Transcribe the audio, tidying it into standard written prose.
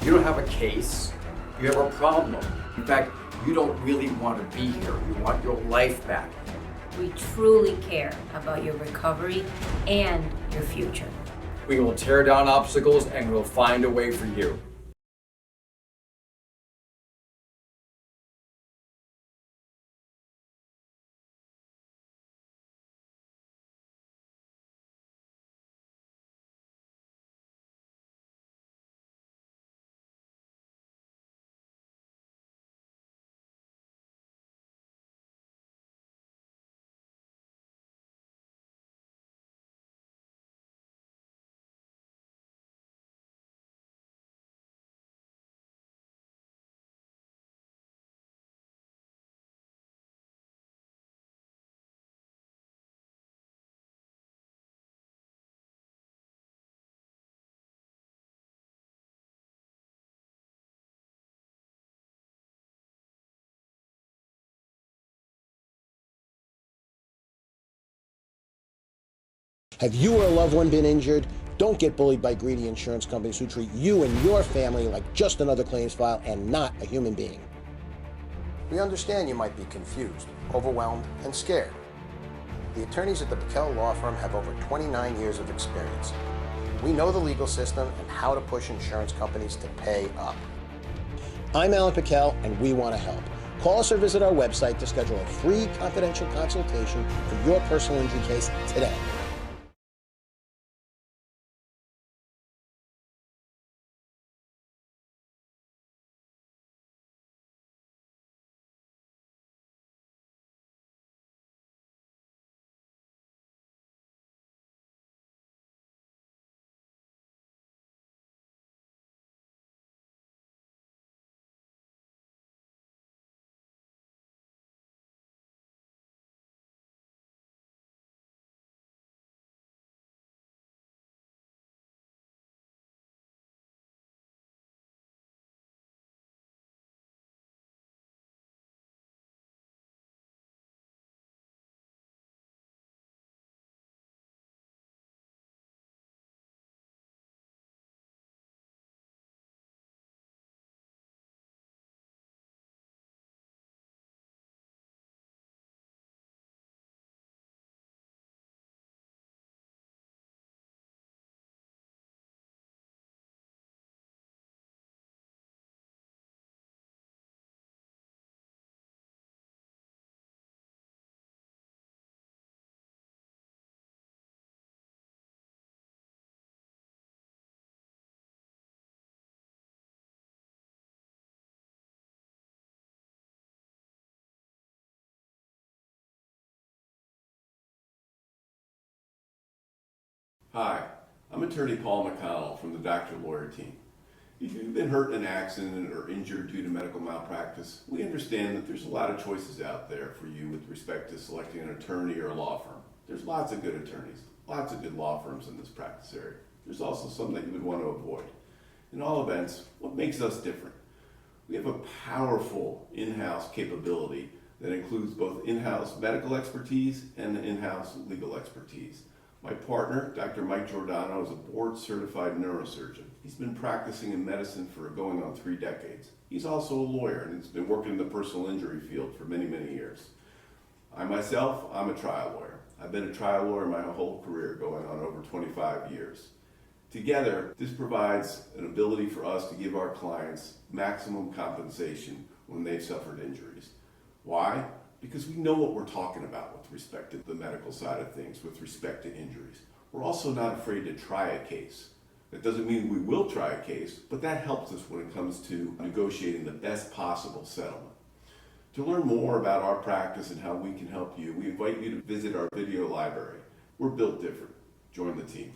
You don't have a case, you have a problem. In fact, you don't really want to be here. You want your life back. We truly care about your recovery and your future. We will tear down obstacles and we'll find a way for you. Have you or a loved one been injured? Don't get bullied by greedy insurance companies who treat you and your family like just another claims file and not a human being. We understand you might be confused, overwhelmed, and scared. The attorneys at the Piquel Law Firm have over 29 years of experience. We know the legal system and how to push insurance companies to pay up. I'm Alan Piquel, and we want to help. Call us or visit our website to schedule a free confidential consultation for your personal injury case today. Hi, I'm attorney Paul McConnell from the Doctor Lawyer team. If you've been hurt in an accident or injured due to medical malpractice, we understand that there's a lot of choices out there for you with respect to selecting an attorney or a law firm. There's lots of good attorneys, lots of good law firms in this practice area. There's also some that you would want to avoid. In all events, what makes us different? We have a powerful in-house capability that includes both in-house medical expertise and in-house legal expertise. My partner, Dr. Mike Giordano, is a board-certified neurosurgeon. He's been practicing in medicine for going on 3 decades. He's also a lawyer and has been working in the personal injury field for many, many years. I'm a trial lawyer. I've been a trial lawyer my whole career, going on over 25 years. Together, this provides an ability for us to give our clients maximum compensation when they've suffered injuries. Why? Because we know what we're talking about with respect to the medical side of things, with respect to injuries. We're also not afraid to try a case. That doesn't mean we will try a case, but that helps us when it comes to negotiating the best possible settlement. To learn more about our practice and how we can help you, we invite you to visit our video library. We're built different. Join the team.